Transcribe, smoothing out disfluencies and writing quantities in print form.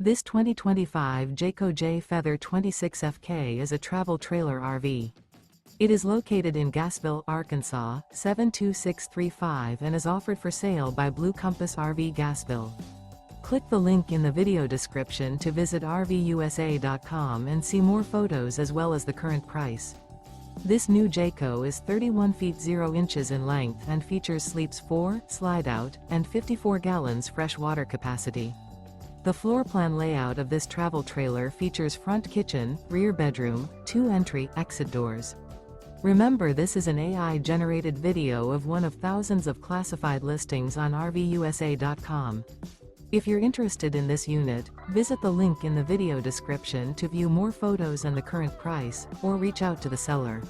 This 2025 Jayco Jay Feather 26FK is a travel trailer RV. It is located in Gassville, Arkansas, 72635 and is offered for sale by Blue Compass RV Gassville. Click the link in the video description to visit RVUSA.com and see more photos as well as the current price. This new Jayco is 31 feet 0 inches in length and features sleeps 4, Slideout, and 54 gallons fresh water capacity. The floor plan layout of this travel trailer features front kitchen, rear bedroom, 2 entry/exit doors. Remember, this is an AI-generated video of one of thousands of classified listings on RVUSA.com. If you're interested in this unit, visit the link in the video description to view more photos and the current price, or reach out to the seller.